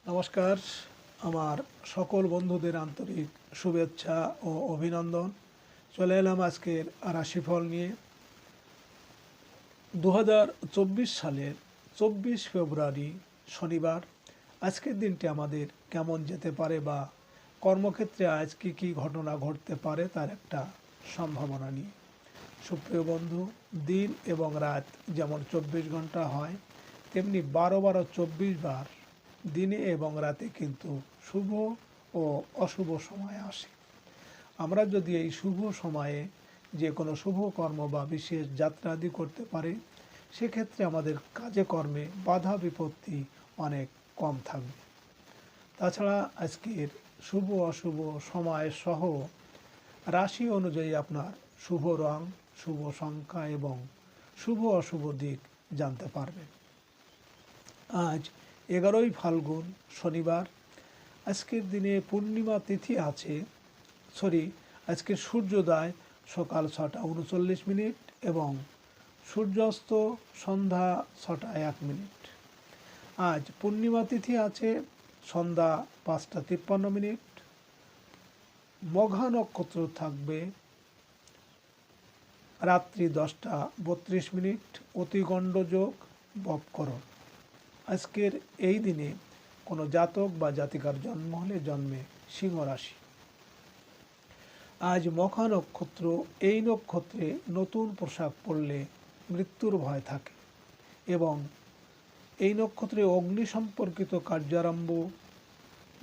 নমস্কার। আমার সকল বন্ধুদের আন্তরিক শুভেচ্ছা ও অভিনন্দন। চলে এলাম আজকের রাশিফল নিয়ে। 2024 সালের 24 ফেব্রুয়ারি শনিবার। আজকের দিনটি আমাদের কেমন যেতে পারে বা কর্মক্ষেত্রে আজ কী ঘটনা ঘটতে পারে তার একটা সম্ভাবনা নিয়ে। সুপ্রিয় বন্ধু, দিন এবং রাত যেমন 24 ঘন্টা হয়, তেমনি 12-24 বার দিনে এবং রাতে কিন্তু শুভ ও অশুভ সময় আসে। আমরা যদি এই শুভ সময়ে যে কোনো শুভ কর্ম বা বিশেষ যাত্রা আদি করতে পারি, সেক্ষেত্রে আমাদের কাজে কর্মে বাধা বিপত্তি অনেক কম থাকবে। তাছাড়া আজকের শুভ অশুভ সময় সহ রাশি অনুযায়ী আপনার শুভ রং, শুভ সংখ্যা এবং শুভ অশুভ দিক জানতে পারবেন। আজ 11ই ফাল্গুন শনিবার। আজকের দিনে পূর্ণিমা তিথি আছে। আজকের সূর্যোদয় সকাল 6টা 39 এবং সূর্যাস্ত সন্ধ্যা 6টা 1। আজ পূর্ণিমা তিথি আছে সন্ধ্যা 5টা 53। মঘা নক্ষত্র থাকবে রাত্রি 10টা 32। অতিগণ্ড যোগ বপকরণ। আজকের এই দিনে কোনো জাতক বা জাতিকার জন্ম হলে জন্মে সিংহ রাশি। আজ মখা নক্ষত্র। এই নক্ষত্রে নতুন পোশাক পরলে মৃত্যুর ভয় থাকে এবং এই নক্ষত্রে অগ্নি সম্পর্কিত কার্যারম্ভ,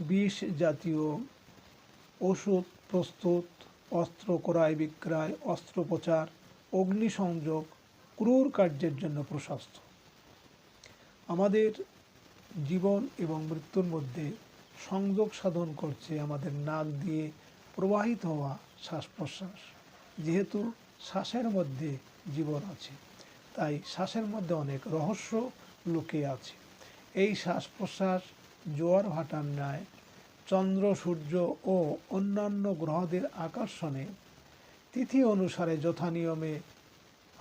বিষ জাতীয় ওষুধ প্রস্তুত, অস্ত্র ক্রয় বিক্রয়, অস্ত্রোপচার, অগ্নিসংযোগ, ক্রূর কার্যের জন্য প্রশস্ত। আমাদের জীবন এবং মৃত্যুর মধ্যে সংযোগ সাধন করছে আমাদের নাক দিয়ে প্রবাহিত হওয়া শ্বাস প্রশ্বাস। যেহেতু শ্বাসের মধ্যে জীবন আছে, তাই শ্বাসের মধ্যে অনেক রহস্য লুকিয়ে আছে। এই শ্বাস প্রশ্বাস জোয়ার ভাটার ন্যায় চন্দ্র, সূর্য ও অন্যান্য গ্রহদের আকর্ষণে তিথি অনুসারে যথানিয়মে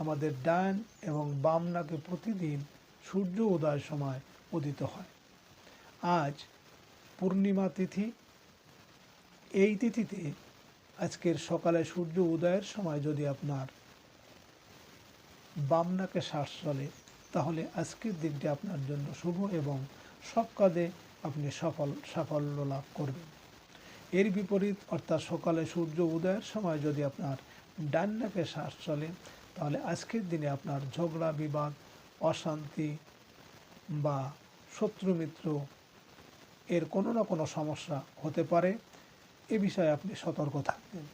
আমাদের ডান এবং বাম নাকে প্রতিদিন সূর্য উদয়ের সময় উদিত হয়। আজ পূর্ণিমা তিথি। এই তিথিতে আজকের সকালে সূর্য উদয়ের সময় যদি আপনার বাম নাকে শ্বাস চলে, তাহলে আজকের দিনটি আপনার জন্য শুভ এবং সব কাজে আপনি সাফল্য লাভ করবেন। এর বিপরীত অর্থাৎ সকালে সূর্য উদয়ের সময় যদি আপনার ডান নাকে শ্বাস চলে, তাহলে আজকের দিনে আপনার ঝগড়া বিবাদ, অশান্তি বা শত্রু মিত্র এর কোনো না কোনো সমস্যা হতে পারে। এ বিষয়ে আপনি সতর্ক থাকবেন।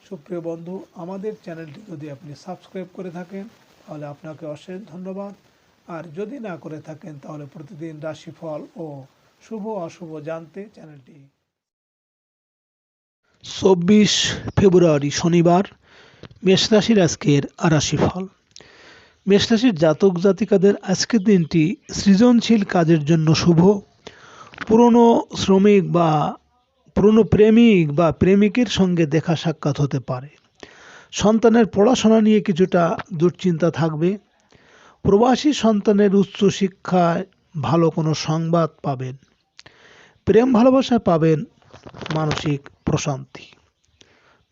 সুপ্রিয় বন্ধু, আমাদের চ্যানেলটি যদি আপনি সাবস্ক্রাইব করে থাকেন তাহলে আপনাকে অশেষ ধন্যবাদ। আর যদি না করে থাকেন তাহলে প্রতিদিন রাশিফল ও শুভ অশুভ জানতে চ্যানেলটি। 24 ফেব্রুয়ারি শনিবার। মেষ রাশির আজকের রাশিফল। মেষ রাশির জাতক জাতিকাদের আজকের দিনটি সৃজনশীল কাজের জন্য শুভ। পুরনো শ্রমিক বা পুরনো প্রেমিক বা প্রেমিকের সঙ্গে দেখা সাক্ষাৎ হতে পারে। সন্তানের পড়াশোনা নিয়ে কিছুটা দুশ্চিন্তা থাকবে। প্রবাসী সন্তানের উচ্চ শিক্ষায় ভালো কোনো সংবাদ পাবেন। প্রেম ভালোবাসা পাবেন মানসিক প্রশান্তি।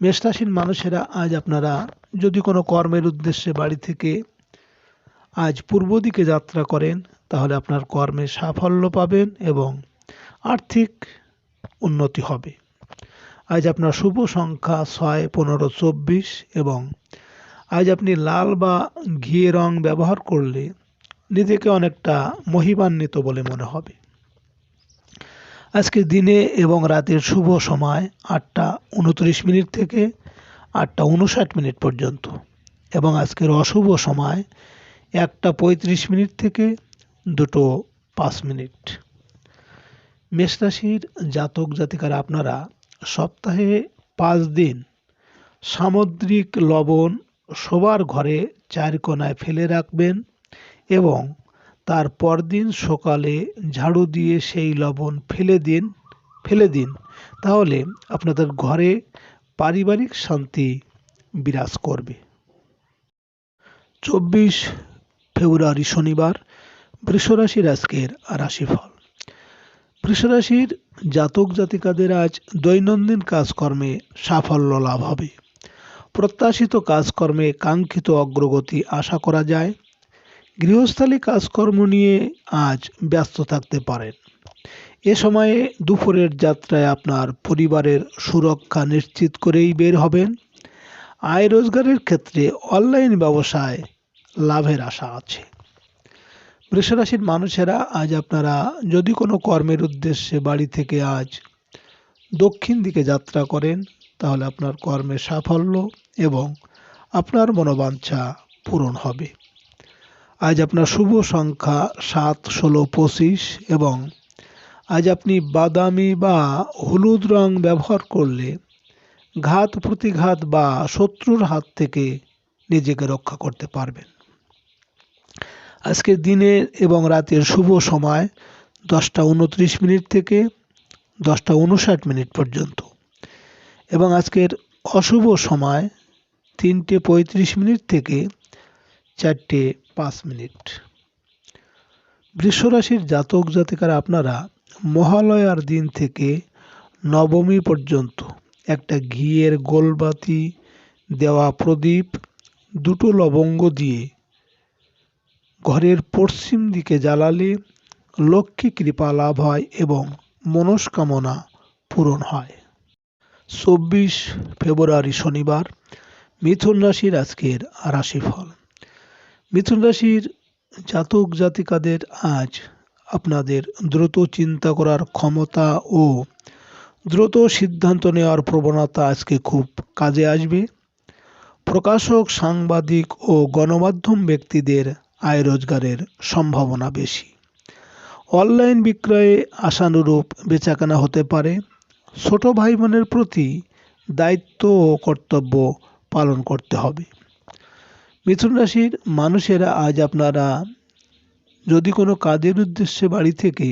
মেষ রাশির মানুষেরা আজ আপনারা যদি কোনো কর্মের উদ্দেশ্যে বাড়ি থেকে আজ পূর্ব দিকে যাত্রা করেন, তাহলে আপনার কর্মে সাফল্য পাবেন এবং আর্থিক উন্নতি হবে। আজ আপনার শুভ সংখ্যা 6, 15, 24 এবং আজ আপনি লাল বা ঘি রং ব্যবহার করলে নিজেকে অনেকটা মহিমান্বিত বলে মনে হবে। আজকে দিনে এবং রাতের শুভ সময় 8টা 29 থেকে 8টা 59 পর্যন্ত এবং আজকের অশুভ সময় 1টা 35 থেকে 2টো 5। মেষ রাশির জাতক জাতিকারা আপনারা সপ্তাহে 5 দিন সামুদ্রিক লবণ শোবার ঘরে 4 কোণায় ফেলে রাখবেন এবং তার পরদিন সকালে ঝাড়ু দিয়ে সেই লবণ ফেলে দিন। তাহলে আপনাদের ঘরে পারিবারিক শান্তি বিরাজ করবে। 24 ফেব্রুয়ারি শনিবার। বৃষ রাশির আজকের রাশিফল। বৃষরাশির জাতক জাতিকাদের আজ দৈনন্দিন কাজকর্মে সাফল্য লাভ হবে। প্রত্যাশিত কাজকর্মে কাঙ্ক্ষিত অগ্রগতি আশা করা যায়। গৃহস্থালী কাজকর্ম নিয়ে আজ ব্যস্ত থাকতে পারেন। এ সময়ে দুপুরের যাত্রায় আপনার পরিবারের সুরক্ষা নিশ্চিত করেই বের হবেন। আয় রোজগারের ক্ষেত্রে অনলাইন ব্যবসায় লাভের আশা আছে। বৃষরাশির মানুষেরা আজ আপনারা যদি কোনো কর্মের উদ্দেশ্যে বাড়ি থেকে আজ দক্ষিণ দিকে যাত্রা করেন, তাহলে আপনার কর্মে সাফল্য এবং আপনার মনোবাঞ্ছা পূরণ হবে। আজ আপনার শুভ সংখ্যা 7, 16, 25 এবং আজ আপনি বাদামি বা হলুদ রং ব্যবহার করলে ঘাত প্রতিঘাত বা শত্রুর হাত থেকে নিজেকে রক্ষা করতে পারবেন। আজকের দিনের এবং রাতের শুভ সময় 10:29 থেকে 10:59 পর্যন্ত এবং আজকের অশুভ সময় 3:35 থেকে 4:05। বৃষরাশির জাতক জাতিকারা আপনারা মহালয়ার দিন থেকে নবমী পর্যন্ত একটা ঘিয়ের গোলবাতি দেওয়া প্রদীপ, 2টো লবঙ্গ দিয়ে ঘরের পশ্চিম দিকে জ্বালালে লক্ষ্মী কৃপা লাভ হয় এবং মনস্কামনা পূরণ হয়। 24 ফেব্রুয়ারি শনিবার মিথুন রাশির আজকের রাশিফল। মিথুন রাশির জাতক জাতিকাদের আজ আপনাদের দ্রুত চিন্তা করার ক্ষমতা ও দ্রুত সিদ্ধান্ত নেওয়ার প্রবণতা আজকে খুব কাজে আসবে। প্রকাশক, সাংবাদিক ও গণমাধ্যম ব্যক্তিদের আয় রোজগারের সম্ভাবনা বেশি। অনলাইন বিক্রয়ে আশানুরূপ বেচাকেনা হতে পারে। ছোট ভাই বোনের প্রতি দায়িত্ব ও কর্তব্য পালন করতে হবে। মিথুন রাশির মানুষেরা আজ আপনারা যদি কোনো কাজের উদ্দেশ্যে বাড়ি থেকে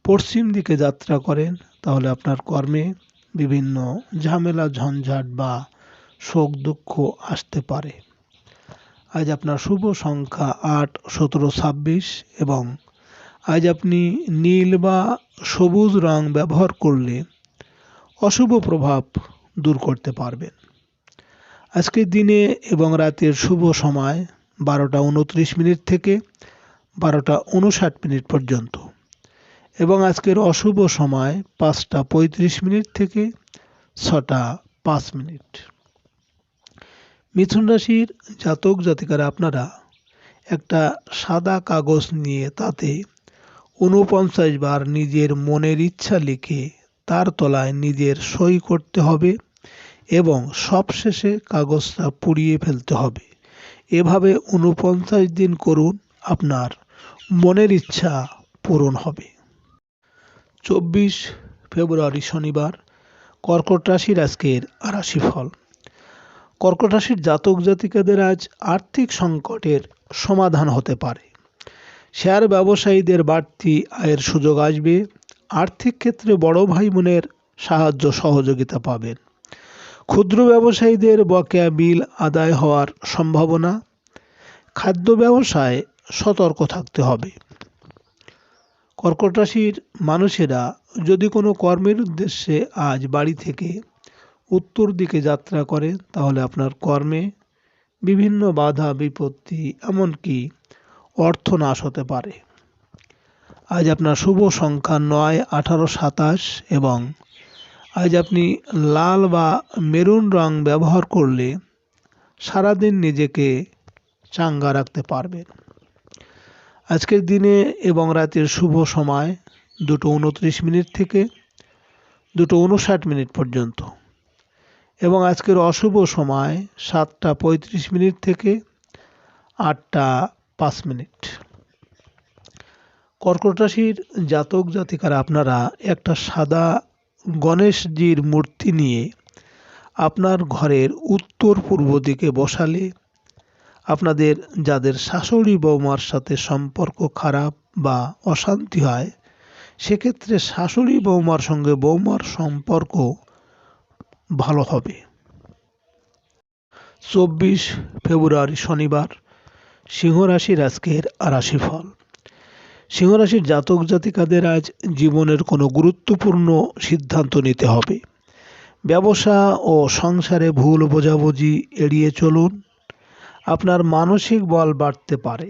পশ্চিম দিকে যাত্রা করেন, তাহলে আপনার কর্মে বিভিন্ন ঝামেলা ঝঞ্ঝাট বা শোক দুঃখ আসতে পারে। আজ আপনার শুভ সংখ্যা 8, 17, 26 এবং আজ আপনি নীল বা সবুজ রং ব্যবহার করলে অশুভ প্রভাব দূর করতে পারবেন। আজকের দিনে এবং রাতের শুভ সময় 12:29 থেকে 12:59 পর্যন্ত এবং আজকের অশুভ সময় 5:35 থেকে 6:05। মিথুন রাশির জাতক জাতিকারা আপনারা একটা সাদা কাগজ নিয়ে তাতে 49 বার নিজের মনের ইচ্ছা লিখে তার তলায় নিজের সই করতে হবে এবং সবশেষে কাগজটা পুড়িয়ে ফেলতে হবে। এভাবে 49 দিন করুন, আপনার মনের ইচ্ছা পূরণ হবে। 24 ফেব্রুয়ারি শনিবার কর্কট রাশির আজকের রাশিফল। কর্কট রাশির জাতক জাতিকাদের আজ আর্থিক সংকটের সমাধান হতে পারে। শেয়ার ব্যবসায়ীদের বাড়তি আয়ের সুযোগ আসবে। আর্থিক ক্ষেত্রে বড় ভাই বোনের সাহায্য সহযোগিতা পাবেন। ক্ষুদ্র ব্যবসায়ীদের বকেয়া বিল আদায় হওয়ার সম্ভাবনা। খাদ্য ব্যবসায় সতর্ক থাকতে হবে। কর্কট রাশির মানুষেরা যদি কোনো কর্মের উদ্দেশ্যে আজ বাড়ি থেকে উত্তর দিকে যাত্রা করেন, তাহলে আপনার কর্মে বিভিন্ন বাধা বিপত্তি এমনকি অর্থনাশ হতে পারে। আজ আপনার শুভ সংখ্যা 9, 18, 27 এবং আজ আপনি লাল বা মেরুন রং ব্যবহার করলে সারাদিন নিজেকে চাঙ্গা রাখতে পারবেন। আজকের দিনে এবং রাতের শুভ সময় 2:29 থেকে 2:59 পর্যন্ত এবং আজকের অশুভ সময় 7:35 থেকে 8:05। কর্কট রাশির জাতক জাতিকারা আপনারা একটা সাদা গণেশজির মূর্তি নিয়ে আপনার ঘরের উত্তর পূর্ব দিকে বসালে আপনাদের যাদের শাশুড়ি বৌমার সাথে সম্পর্ক খারাপ বা অশান্তি হয়, সেক্ষেত্রে শাশুড়ি বৌমার সঙ্গে বৌমার সম্পর্ক ভালো হবে। 24 ফেব্রুয়ারি শনিবার সিংহ রাশির আজকের রাশিফল। সিংহরাশির জাতক জাতিকাদের আজ জীবনের কোনো গুরুত্বপূর্ণ সিদ্ধান্ত নিতে হবে। ব্যবসা ও সংসারে ভুল বোঝাবুঝি এড়িয়ে চলুন। আপনার মানসিক বল বাড়তে পারে।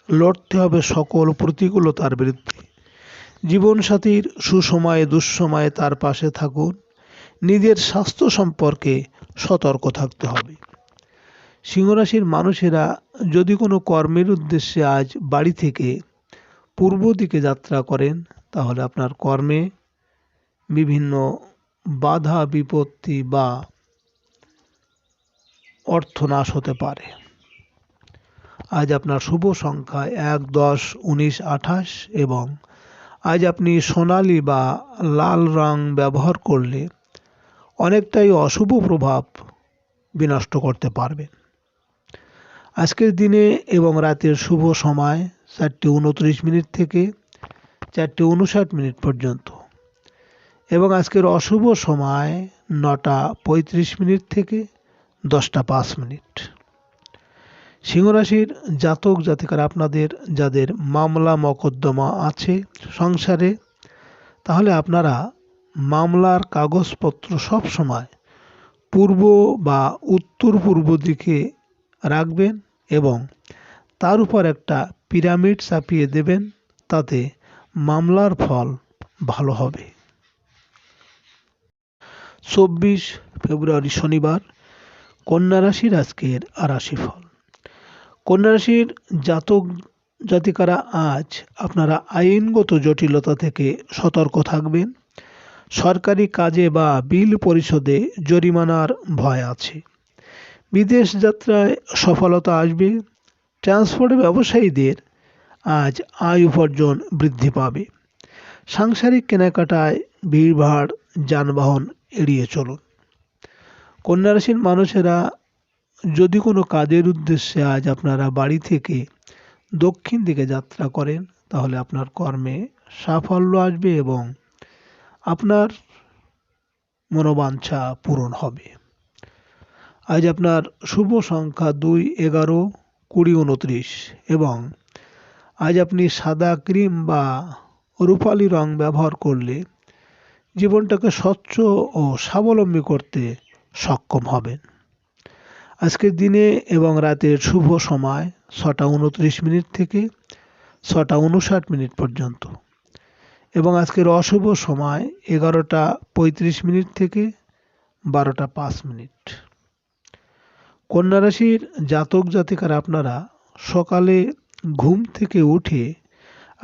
লড়তে হবে সকল প্রতিকূলতার বিরুদ্ধে। জীবনসাথীর সুসময়ে দুঃসময়ে তার পাশে থাকুন। নিজের স্বাস্থ্য সম্পর্কে সতর্ক থাকতে হবে। সিংহরাশির মানুষেরা যদি কোনো কর্মের উদ্দেশ্যে আজ বাড়ি থেকে পূর্ব দিকে যাত্রা করেন, তাহলে আপনার কর্মে বিভিন্ন বাধা বিপত্তি বা অর্থনাশ হতে পারে। আজ আপনার শুভ সংখ্যা 1, 10, 19, 28 এবং আজ আপনি সোনালী বা লাল রং ব্যবহার করলে অনেকটাই অশুভ প্রভাব বিনষ্ট করতে পারবেন। আজকের দিনে এবং রাতের শুভ সময় 4:29 থেকে 4:59 পর্যন্ত এবং আজকের অশুভ সময় 9:35 থেকে 10:05। সিংহরাশির জাতক জাতিকারা আপনাদের যাদের মামলা মকদ্দমা আছে সংসারে, তাহলে আপনারা মামলার কাগজপত্র সব সময় পূর্ব বা উত্তর পূর্ব দিকে রাখবেন এবং তার উপর একটা পিরামিড চাপিয়ে দেবেন, তাতে মামলার ফল ভালো হবে। 24 ফেব্রুয়ারি শনিবার কন্যা রাশির আজকের রাশিফল। কন্যা রাশির জাতক জাতিকারা আজ আপনারা আইনগত জটিলতা থেকে সতর্ক থাকবেন। সরকারি কাজে বা বিল পরিশোধে জরিমানার ভয় আছে। বিদেশ যাত্রায় সফলতা আসবে। ট্রান্সপোর্ট ব্যবসায়ীদের আজ আয় উপার্জন বৃদ্ধি পাবে। সাংসারিক কেনাকাটায় ভিড়ভাড় যানবাহন এড়িয়ে চলুন। কন্যা রাশির মানুষেরা যদি কোনো কাজের উদ্দেশ্যে আজ আপনারা বাড়ি থেকে দক্ষিণ দিকে যাত্রা করেন, তাহলে আপনার কর্মে সাফল্য আসবে এবং আপনার মনোবাঞ্ছা পূরণ হবে। আজ আপনার শুভ সংখ্যা 2, 11, 20, 29 এবং আজ আপনি সাদা ক্রিম বা রূপালি রং ব্যবহার করলে জীবনটাকে স্বচ্ছ ও স্বাবলম্বী করতে সক্ষম হবেন। আজকের দিনে এবং রাতের শুভ সময় 6:29 থেকে 6:59 পর্যন্ত এবং আজকের অশুভ সময় 11:35 থেকে 12:05। কন্যা রাশির জাতক জাতিকারা আপনারা সকালে ঘুম থেকে উঠে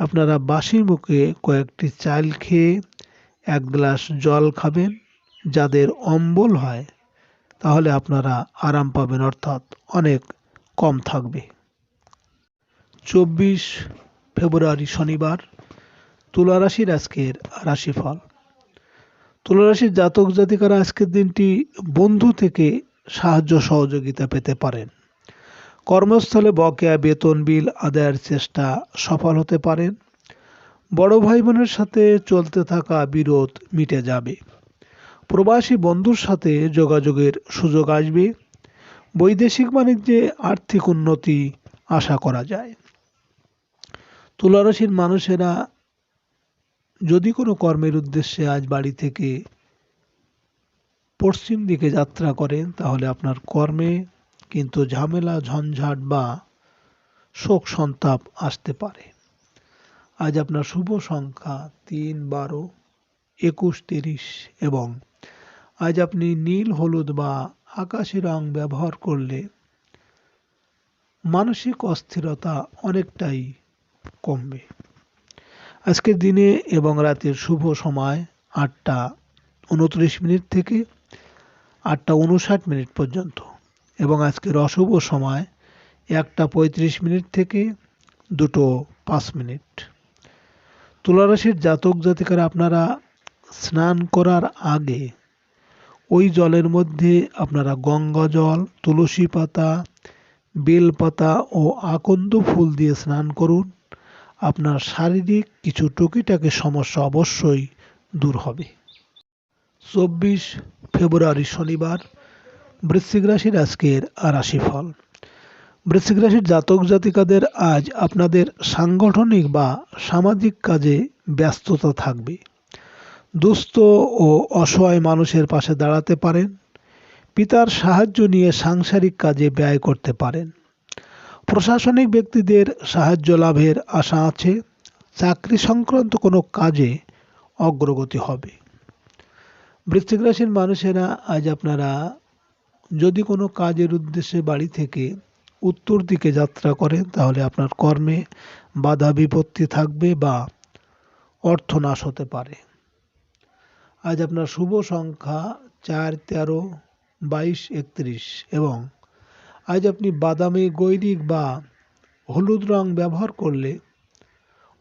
আপনারা বাসি মুখে কয়েকটি চাল খেয়ে 1 গ্লাস জল খাবেন। যাদের অম্বল হয় তাহলে আপনারা আরাম পাবেন, অর্থাৎ অনেক কম থাকবে। 24 ফেব্রুয়ারি শনিবার তুলা রাশির আজকের রাশিফল। তুলা রাশির জাতক জাতিকারা আজকের দিনটি বন্ধু থেকে সাহায্য সহযোগিতা পেতে পারেন। কর্মস্থলে বকেয়া বেতন বিল আদায়ের চেষ্টা সফল হতে পারেন। বড় ভাই বোনের সাথে চলতে থাকা বিরোধ মিটে যাবে। প্রবাসী বন্ধুর সাথে যোগাযোগের সুযোগ আসবে। বৈদেশিক বাণিজ্যে আর্থিক উন্নতি আশা করা যায়। তুলা রাশির মানুষেরা যদি কোনো কর্মের উদ্দেশ্যে আজ বাড়ি থেকে পশ্চিম দিকে যাত্রা করেন, তাহলে আপনার কর্মে কিন্তু ঝামেলা ঝঞ্ঝাট বা শোক সন্তাপ আসতে পারে। আজ আপনার শুভ সংখ্যা 3, 12, 21, 30 এবং আজ আপনি নীল হলুদ বা আকাশি রং ব্যবহার করলে মানসিক অস্থিরতা অনেকটাই কমবে। আজকের দিনে এবং রাতের শুভ সময় 8:29 থেকে 8:59 পর্যন্ত এবং আজকের অশুভ সময় 1:35 থেকে 2:05। তুলা রাশির জাতক জাতিকারা আপনারা স্নান করার আগে ওই জলের মধ্যে আপনারা গঙ্গা জল, তুলসী পাতা, বেলপাতা ও আকন্দ ফুল দিয়ে স্নান করুন। আপনার শারীরিক কিছু টুকিটাকি সমস্যা অবশ্যই দূর হবে। 24 ফেব্রুয়ারি শনিবার বৃশ্চিক রাশির আজকের রাশিফল। বৃশ্চিক রাশির জাতক জাতিকাদের আজ আপনাদের সাংগঠনিক বা সামাজিক কাজে ব্যস্ততা থাকবে। দুস্থ ও অসহায় মানুষের পাশে দাঁড়াতে পারেন। পিতার সাহায্য নিয়ে সাংসারিক কাজে ব্যয় করতে পারেন। প্রশাসনিক ব্যক্তিদের সাহায্য লাভের আশা আছে। চাকরি সংক্রান্ত কোনো কাজে অগ্রগতি হবে। বৃশ্চিক রাশির মানুষেরা আজ আপনারা যদি কোনো কাজের উদ্দেশ্যে বাড়ি থেকে উত্তর দিকে যাত্রা করেন তাহলে আপনার কর্মে বাধা বিপত্তি থাকবে বা অর্থনাশ হতে পারে। আজ আপনার শুভ সংখ্যা 4, 13, 22, 31 এবং আজ আপনি বাদামি, গৈরিক বা হলুদ রং ব্যবহার করলে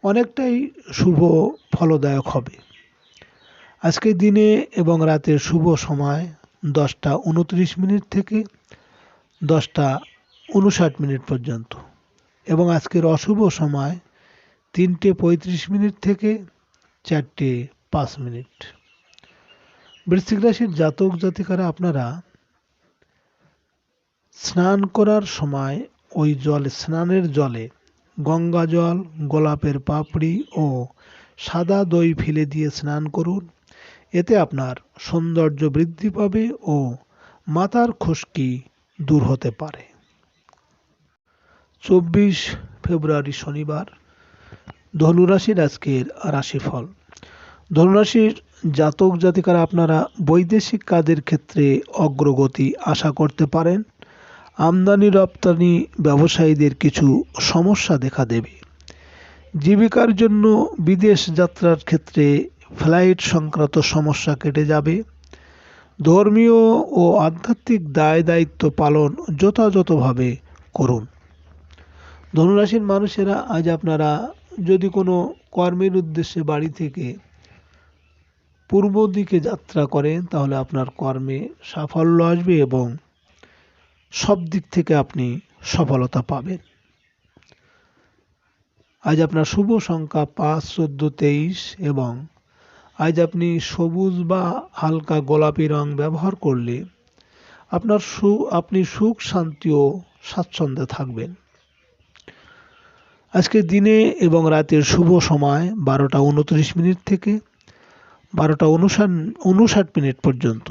অনেকটাই শুভ ফলদায়ক হবে। আজকে দিনে এবং রাতের শুভ সময় 10:29 থেকে 10:59 পর্যন্ত এবং আজকের অশুভ সময় 3:35 থেকে 4:05। বৃশ্চিক রাশির জাতক জাতিকারা আপনারা স্নান করার সময় ওই স্নানের জলে গঙ্গা জল, গোলাপের পাপড়ি ও সাদা দই ফেলে দিয়ে স্নান করুন। এতে আপনার সৌন্দর্য বৃদ্ধি পাবে ও মাথার খুশকি দূর হতে পারে। 24 ফেব্রুয়ারি শনিবার ধনুরাশির আজকের রাশিফল। ধনুরাশির জাতক জাতিকারা আপনারা বৈদেশিক কাজের ক্ষেত্রে অগ্রগতি আশা করতে পারেন। আমদানি রপ্তানি ব্যবসায়ীদের কিছু সমস্যা দেখা দেবে। জীবিকার জন্য বিদেশ যাত্রার ক্ষেত্রে ফ্লাইট সংক্রান্ত সমস্যা কেটে যাবে। ধর্মীয় ও আধ্যাত্মিক দায় দায়িত্ব পালন যথাযথভাবে করুন। ধনুরাশির মানুষেরা আজ আপনারা যদি কোনো কর্মের উদ্দেশ্যে বাড়ি থেকে পূর্ব দিকে যাত্রা করেন তাহলে আপনার কর্মে সাফল্য আসবে এবং সব দিক থেকে আপনি সফলতা পাবেন। আজ আপনার শুভ সংখ্যা 5, 14, 23 এবং আজ আপনি সবুজ বা হালকা গোলাপি রং ব্যবহার করলে আপনি সুখ, শান্তি ও স্বাচ্ছন্দ্যে থাকবেন। আজকে দিনে এবং রাতের শুভ সময় 12:29 থেকে 12:59 পর্যন্ত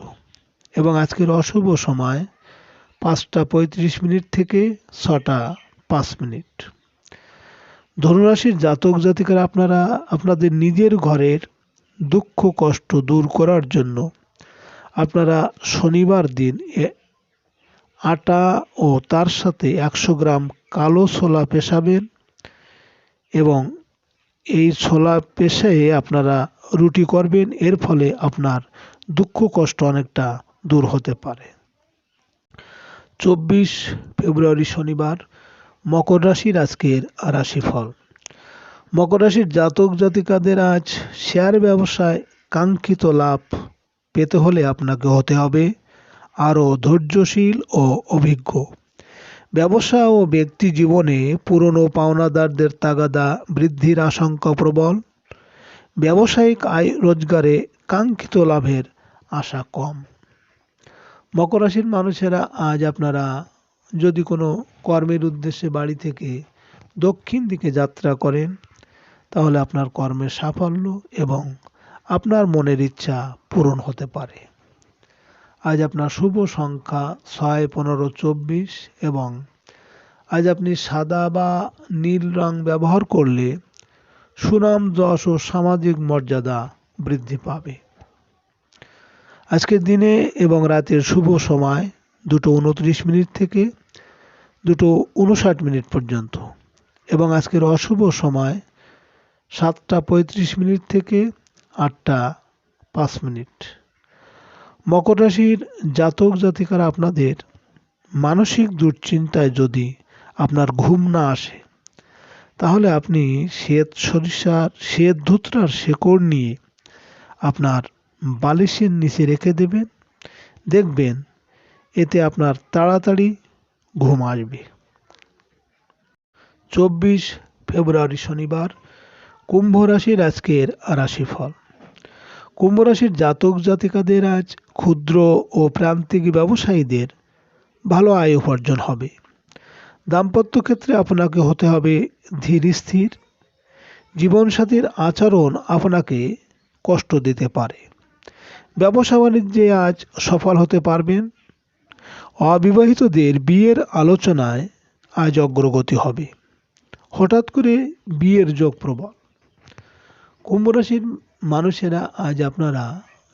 এবং আজকের অশুভ সময় 5:35 থেকে 6:05। ধনুরাশির জাতক জাতিকারা আপনারা আপনাদের নিজের ঘরের দুঃখ কষ্ট দূর করার জন্য আপনারা শনিবার দিন আটা ও তার সাথে 100 গ্রাম কালো ছোলা পেশাবেন এবং এই ছোলা পেশে আপনারা রুটি করবেন। এর ফলে আপনার দুঃখ কষ্ট অনেকটা দূর হতে পারে। 24 ফেব্রুয়ারি শনিবার মকর রাশির আজকের রাশিফল। মকর রাশির জাতক জাতিকাদের আজ শেয়ার ব্যবসায় কাঙ্ক্ষিত লাভ পেতে হলে আপনাকে হতে হবে আরও ধৈর্যশীল ও অভিজ্ঞ। ব্যবসা ও ব্যক্তি জীবনে পুরনো পাওনাদারদের তাগাদা বৃদ্ধির আশঙ্কা প্রবল। ব্যবসায়িক আয় রোজগারে কাঙ্ক্ষিত লাভের আশা কম। মকর রাশির মানুষেরা আজ আপনারা যদি কোনো কর্মের উদ্দেশ্যে বাড়ি থেকে দক্ষিণ দিকে যাত্রা করেন তাহলে আপনার কর্মের সাফল্য এবং আপনার মনের ইচ্ছা পূরণ হতে পারে। আজ আপনার শুভ সংখ্যা 6, 15, 24 এবং আজ আপনি সাদা বা নীল রং ব্যবহার করলে সুনাম, যশ ও সামাজিক মর্যাদা বৃদ্ধি পাবে। আজকের দিনে এবং রাতের শুভ সময় 2:29 থেকে 2:59 পর্যন্ত এবং আজকের অশুভ সময় 7:35 থেকে 8:05। মকর রাশির জাতক জাতিকারা আপনাদের মানসিক দুশ্চিন্তায় যদি আপনার ঘুম না আসে তাহলে আপনি শ্বেত ধুতরার শেকড় নিয়ে আপনার বালিশের নিচে রেখে দেবেন। দেখবেন এতে আপনার তাড়াতাড়ি ঘুম আসবে। 24 ফেব্রুয়ারি শনিবার কুম্ভ রাশির আজকের রাশিফল। কুম্ভ রাশির জাতক জাতিকাদের আজ ক্ষুদ্র ও প্রান্তিক ব্যবসায়ীদের ভালো আয় উপার্জন হবে। দাম্পত্য ক্ষেত্রে আপনাকে হতে হবে ধীর স্থির। জীবনসাথীর আচরণ আপনাকে কষ্ট দিতে পারে। ব্যবসা বাণিজ্যে আজ সফল হতে পারবেন। অবিবাহিতদের বিয়ের আলোচনায় আজ অগ্রগতি হবে। হঠাৎ করে বিয়ের যোগ প্রবল। কুম্ভ রাশির মানুষেরা আজ আপনারা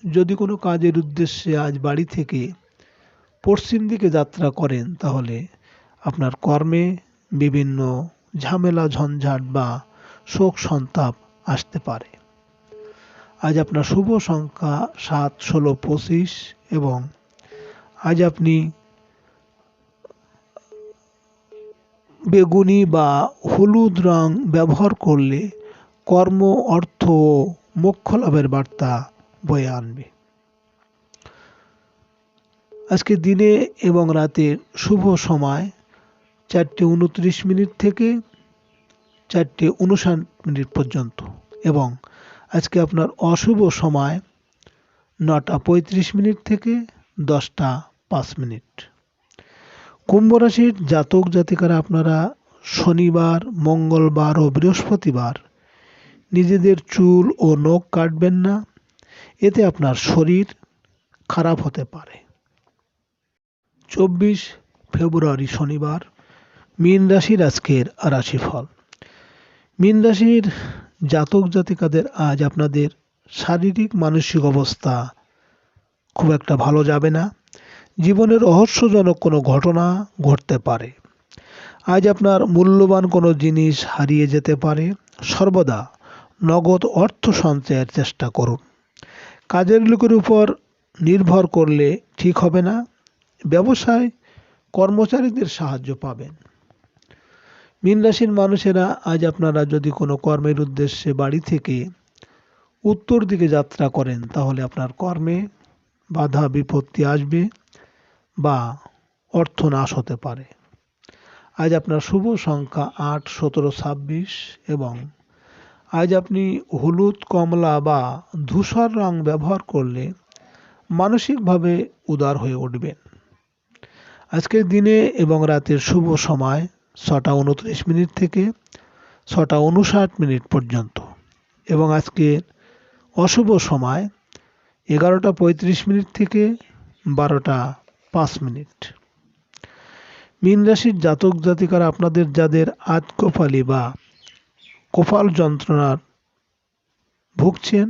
যদি কোনো কাজের উদ্দেশ্যে আজ বাড়ি থেকে পশ্চিম দিকে যাত্রা করেন, তাহলে আপনার কর্মে বিভিন্ন ঝামেলা ঝঞ্ঝাট বা শোক সন্তাপ আসতে পারে। আজ আপনার শুভ সংখ্যা 7, 16, 25 এবং আজ আপনি বেগুনি বা হলুদ রং ব্যবহার করলে কর্ম, অর্থ ও মোক্ষ লাভের বার্তা বয়ে আনবে। আজকে দিনে এবং রাতের শুভ সময় 4:29 থেকে 4:59 পর্যন্ত এবং আজকে আপনার অশুভ সময় 9:35 থেকে 10:05। কুম্ভ রাশির জাতক জাতিকারা আপনারা শনিবার, মঙ্গলবার ও বৃহস্পতিবার নিজেদের চুল ও নখ কাটবেন না, এতে আপনার শরীর খারাপ হতে পারে। 24 ফেব্রুয়ারি শনিবার মীন রাশির আজকের রাশিফল। মীন রাশির জাতক জাতিকাদের আজ আপনাদের শারীরিক মানসিক অবস্থা খুব একটা ভালো যাবে না। জীবনের রহস্যজনক কোনো ঘটনা ঘটতে পারে। আজ আপনার মূল্যবান কোনো জিনিস হারিয়ে যেতে পারে। সর্বদা নগদ অর্থ সঞ্চয়ের চেষ্টা করুন। কাজের লোকের উপর নির্ভর করলে ঠিক হবে না। ব্যবসায় কর্মচারীদের সাহায্য পাবেন। মীন রাশির মানুষেরা আজ আপনারা যদি কোনো কর্মের উদ্দেশ্যে বাড়ি থেকে উত্তর দিকে যাত্রা করেন, তাহলে আপনার কর্মে বাধা বিপত্তি আসবে বা অর্থ নাশ হতে পারে। আজ আপনার শুভ সংখ্যা 8, 17, 26 এবং আজ আপনি হলুদ, কমলা বা ধূসর রং ব্যবহার করলে মানসিকভাবে উদার হয়ে উঠবেন। আজকের দিনে এবং রাতের শুভ সময় 6:29 থেকে 6:59 পর্যন্ত এবং আজকের অশুভ সময় 11:35 থেকে 12:05। মীন রাশির জাতক জাতিকারা আপনাদের যাদের আতকোফালি বা কপাল যন্ত্রণার ভুগছেন,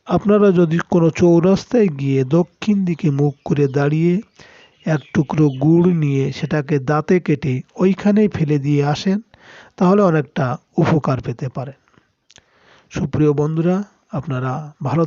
আপনারা যদি কোনো চৌরাস্তায় গিয়ে দক্ষিণ দিকে মুখ করে দাঁড়িয়ে এক টুকরো গুড় নিয়ে সেটাকে দাঁতে কেটে ওইখানেই ফেলে দিয়ে আসেন, তাহলে অনেকটা উপকার পেতে পারেন। সুপ্রিয় বন্ধুরা, আপনারা ভালো